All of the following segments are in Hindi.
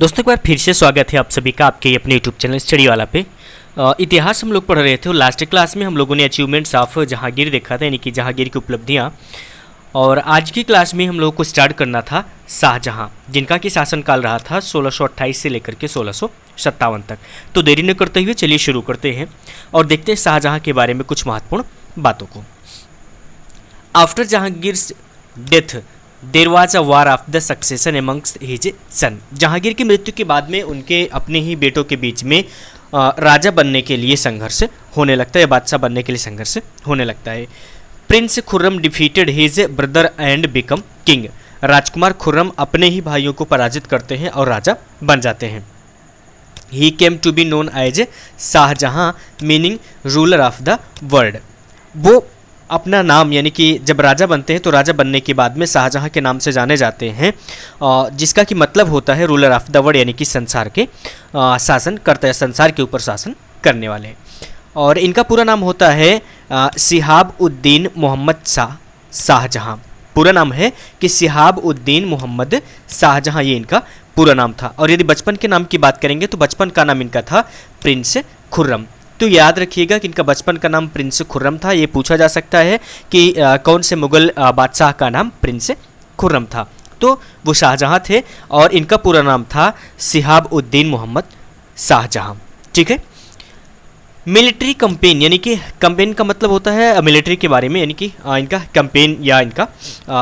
दोस्तों एक बार फिर से स्वागत है आप सभी का आपके अपने यूट्यूब चैनल स्टडी वाला पे। इतिहास हम लोग पढ़ रहे थे और लास्ट क्लास में हम लोगों ने अचीवमेंट्स ऑफ जहांगीर देखा था, यानी कि जहांगीर की उपलब्धियाँ। और आज की क्लास में हम लोगों को स्टार्ट करना था शाहजहां, जिनका कि शासनकाल रहा था 1628 से लेकर के 1657 तक। तो देरी न करते हुए चलिए शुरू करते हैं और देखते हैं शाहजहां के बारे में कुछ महत्वपूर्ण बातों को। After Jahangir death there was a war of the succession amongst his son. Jahangir की मृत्यु के बाद में उनके अपने ही बेटों के बीच में राजा बनने के लिए संघर्ष होने लगता है, बादशाह बनने के लिए संघर्ष होने लगता है। Prince Khurram defeated his brother and become king. राजकुमार खुर्रम अपने ही भाइयों को पराजित करते हैं और राजा बन जाते हैं। He came to be known as Shahjahan meaning ruler of the world. वो अपना नाम यानी कि जब राजा बनते हैं तो राजा बनने के बाद में शाहजहां के नाम से जाने जाते हैं, जिसका कि मतलब होता है रूलर ऑफ द वर्ल्ड, यानी कि संसार के शासन करते हैं, संसार के ऊपर शासन करने वाले। और इनका पूरा नाम होता है शिहाब उद्दीन मोहम्मद शाहजहां। पूरा नाम है कि शिहाब उद्दीन मोहम्मद शाहजहां, ये इनका पूरा नाम था। और यदि बचपन के नाम की बात करेंगे तो बचपन का नाम इनका था प्रिंस खुर्रम। तो याद रखिएगा कि इनका बचपन का नाम प्रिंस खुर्रम था। ये पूछा जा सकता है कि कौन से मुगल बादशाह का नाम प्रिंस खुर्रम था। तो वो शाहजहां थे और इनका पूरा नाम था शिहाब उद्दीन मोहम्मद शाहजहां। ठीक है। मिलिट्री कंपेन, यानी कि कंपेन का मतलब होता है मिलिट्री के बारे में, यानी कि इनका कंपेन या इनका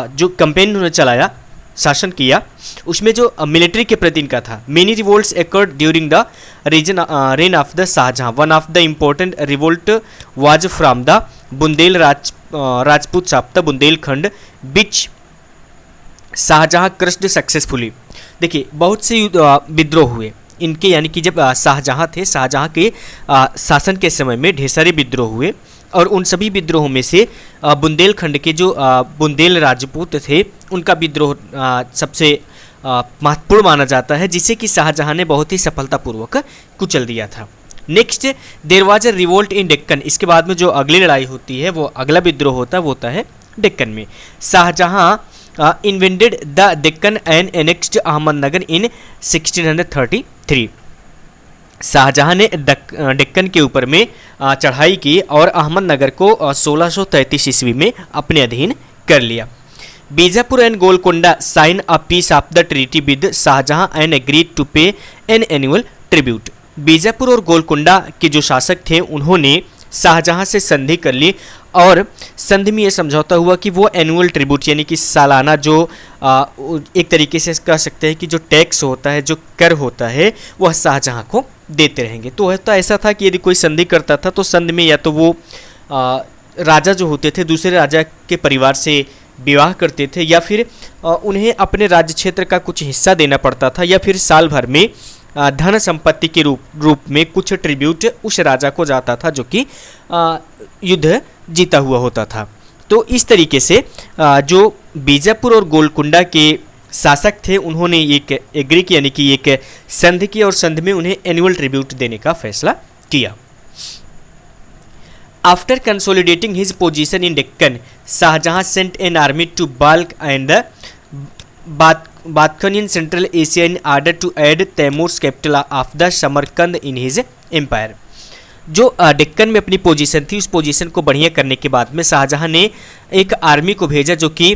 जो कंपेन उन्होंने चलाया, शासन किया, उसमें जो मिलिट्री के प्रति इनका था। Many revolts occurred during the reign of the Shah Jahan. One of the important revolt was from the Bundela Rajput of the Bundelkhand which Shah Jahan crushed successfully. देखिए बहुत से विद्रोह हुए इनके, यानी कि जब शाहजहां थे, शाहजहां के शासन के समय में ढेर सारे विद्रोह हुए और उन सभी विद्रोहों में से बुंदेलखंड के जो बुंदेल राजपूत थे उनका विद्रोह सबसे महत्वपूर्ण माना जाता है, जिसे कि शाहजहां ने बहुत ही सफलतापूर्वक कुचल दिया था। Next there was a revolt in Deccan. इसके बाद में जो अगली लड़ाई होती है, वो अगला विद्रोह होता है, वो होता है डेक्कन में। Shahjahan invented the Deccan and annexed Ahmednagar in 1633। Shahjahan ने डेक्कन के ऊपर में चढ़ाई की और अहमदनगर को 1633 ईस्वी में अपने अधीन कर लिया। Bijapur and Golconda sign a peace of the treaty with Shah Jahan and agreed to pay an annual tribute. Bijapur और गोलकोंडा के जो शासक थे उन्होंने शाहजहां से संधि कर ली और संधि में यह समझौता हुआ कि वो एनुअल ट्रिब्यूट, यानी कि सालाना जो एक तरीके से कह सकते हैं कि जो टैक्स होता है, जो कर होता है, वह शाहजहां को देते रहेंगे। तो होता ऐसा था कि यदि कोई संधि करता था तो संधि में या तो वो राजा जो होते थे दूसरे राजा के परिवार से विवाह करते थे, या फिर उन्हें अपने राज्य क्षेत्र का कुछ हिस्सा देना पड़ता था, या फिर साल भर में धन संपत्ति के रूप में कुछ ट्रिब्यूट उस राजा को जाता था जो कि युद्ध जीता हुआ होता था। तो इस तरीके से जो बीजापुर और गोलकुंडा के शासक थे उन्होंने एक एग्री की, यानी कि एक संधि की, और संधि में उन्हें एनुअल ट्रिब्यूट देने का फैसला किया। After consolidating his position in Deccan, Shahjahan sent an army to Balkh and the Badakhshan in central Asia in order to aid Timur's capital of the Samarkand in his empire. जो डेक्कन में अपनी पोजीशन थी, उस पोजीशन को बढ़िया करने के बाद में शाहजहां ने एक आर्मी को भेजा जो कि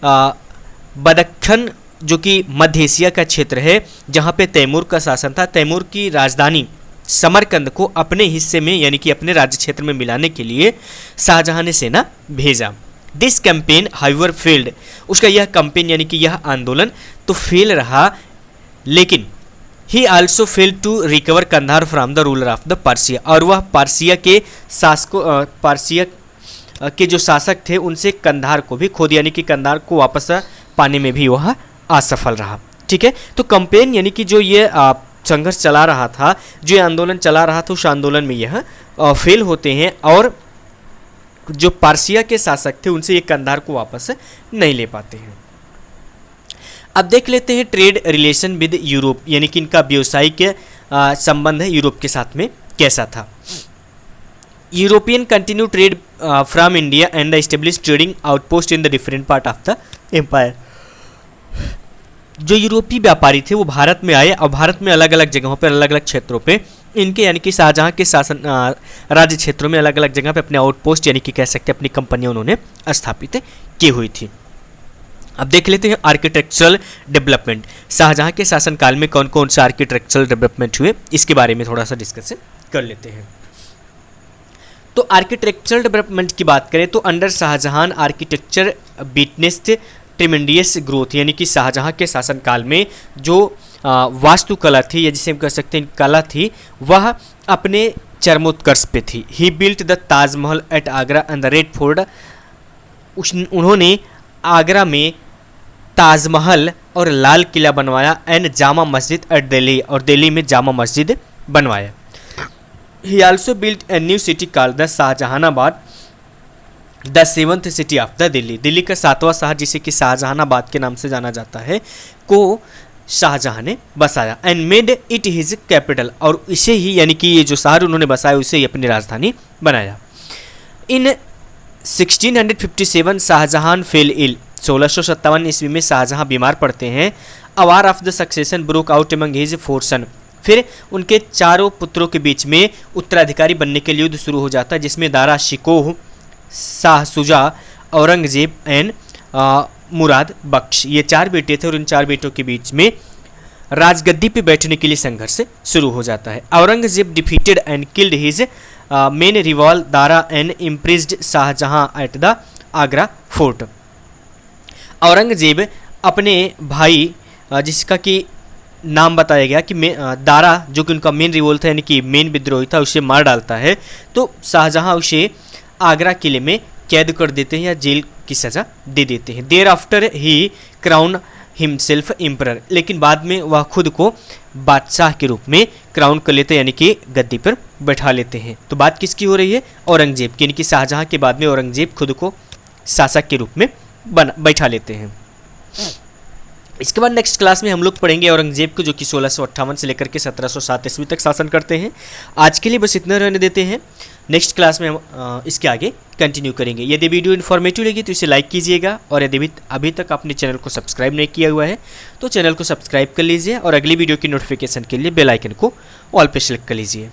बदख्खन, जो कि मध्य एशिया का क्षेत्र है, जहाँ पे तैमूर का शासन था, तैमूर की राजधानी समरकंद को अपने हिस्से में, यानी कि अपने राज्य क्षेत्र में मिलाने के लिए शाहजहां ने सेना भेजा। This campaign however failed. उसका यह कैंपेन यानी कि यह आंदोलन तो फेल रहा, लेकिन he also fail to recover Kandahar from the ruler of the Persia. और वह पार्सिया के शासकों, पार्सिया के जो शासक थे उनसे कंधार को भी खो दिया, यानी कि कंधार को वापस पाने में भी वह असफल रहा। ठीक है। तो कैंपेन यानी कि जो ये संघर्ष चला रहा था, जो ये आंदोलन चला रहा था, उस आंदोलन में यह फेल होते हैं और जो पार्सिया के शासक थे उनसे ये कंधार को वापस नहीं ले पाते हैं। अब देख लेते हैं ट्रेड रिलेशन विद यूरोप, यानी कि इनका व्यावसायिक संबंध है यूरोप के साथ में कैसा था। European continue trade from India and the establish trading outpost in the different part of the empire. जो यूरोपीय व्यापारी थे वो भारत में आए और भारत में अलग अलग जगहों पर अलग अलग क्षेत्रों पे इनके यानी कि शाहजहाँ के शासन राज्य क्षेत्रों में अलग अलग जगह पे अपने आउटपोस्ट यानी कि कह सकते हैं अपनी कंपनियां उन्होंने स्थापित की हुई थी। अब देख लेते हैं आर्किटेक्चरल डेवलपमेंट। शाहजहाँ के शासनकाल में कौन कौन से आर्किटेक्चरल डेवलपमेंट हुए इसके बारे में थोड़ा सा डिस्कशन कर लेते हैं। तो आर्किटेक्चरल डेवलपमेंट की बात करें तो under Shah Jahan architecture witnessed tremendous growth, यानी कि शाहजहाँ के शासनकाल में जो वास्तुकला थी या जिसे हम कह सकते हैं कला थी वह अपने चरमोत्कर्ष पे थी। He built the Taj Mahal at Agra and the red fort. उन्होंने आगरा में ताजमहल और लाल किला बनवाया एंड जामा मस्जिद एट दिल्ली, और दिल्ली में जामा मस्जिद बनवाया। ही also built a new city called the Shahjahanabad, the seventh city of the Delhi. Delhi का 7वां शहर जिसे कि शाहजहानाबाद के नाम से जाना जाता है को शाहजहाँ ने बसाया and made it his capital, और इसे ही यानी कि ये जो शहर उन्होंने बसाया उसे ही अपनी राजधानी बनाया। इन 1657 शाहजहां फेल इल। 1657 ईस्वी में शाहजहाँ बीमार पड़ते हैं। A war of the succession broke out among his 4 son. फिर उनके चारों पुत्रों के बीच में उत्तराधिकारी बनने के लिए युद्ध शुरू हो जाता है, जिसमें दारा शिकोह, शाह सुजा, औरंगजेब एंड मुराद बख्श, ये 4 बेटे थे और इन 4 बेटों के बीच में राजगद्दी पे बैठने के लिए संघर्ष शुरू हो जाता है। Aurangzeb defeated and killed his main rival Dara and imprisoned Shahjahan at the Agra fort. Aurangzeb अपने भाई जिसका कि नाम बताया गया कि दारा, जो कि उनका मेन रिवॉल था यानी कि मेन विद्रोही था, उसे मार डालता है। तो शाहजहां उसे आगरा किले में कैद कर देते हैं या जेल की सज़ा दे देते हैं। Thereafter he crowned himself emperor, लेकिन बाद में वह खुद को बादशाह के रूप में क्राउन कर लेते हैं यानी कि गद्दी पर बैठा लेते हैं। तो बात किसकी हो रही है? औरंगजेब की, यानी कि शाहजहाँ के बाद में औरंगजेब खुद को शासक के रूप में बैठा लेते हैं। इसके बाद नेक्स्ट क्लास में हम लोग पढ़ेंगे औरंगजेब को, जो कि 1658 से लेकर के 1707 ईस्वी तक शासन करते हैं। आज के लिए बस इतना रहने देते हैं, नेक्स्ट क्लास में हम इसके आगे कंटिन्यू करेंगे। यदि वीडियो इन्फॉर्मेटिव लगी तो इसे लाइक कीजिएगा, और यदि अभी तक आपने चैनल को सब्सक्राइब नहीं किया हुआ है तो चैनल को सब्सक्राइब कर लीजिए, और अगली वीडियो की नोटिफिकेशन के लिए बेल आइकन को ऑल पे सेलेक्ट कर लीजिए।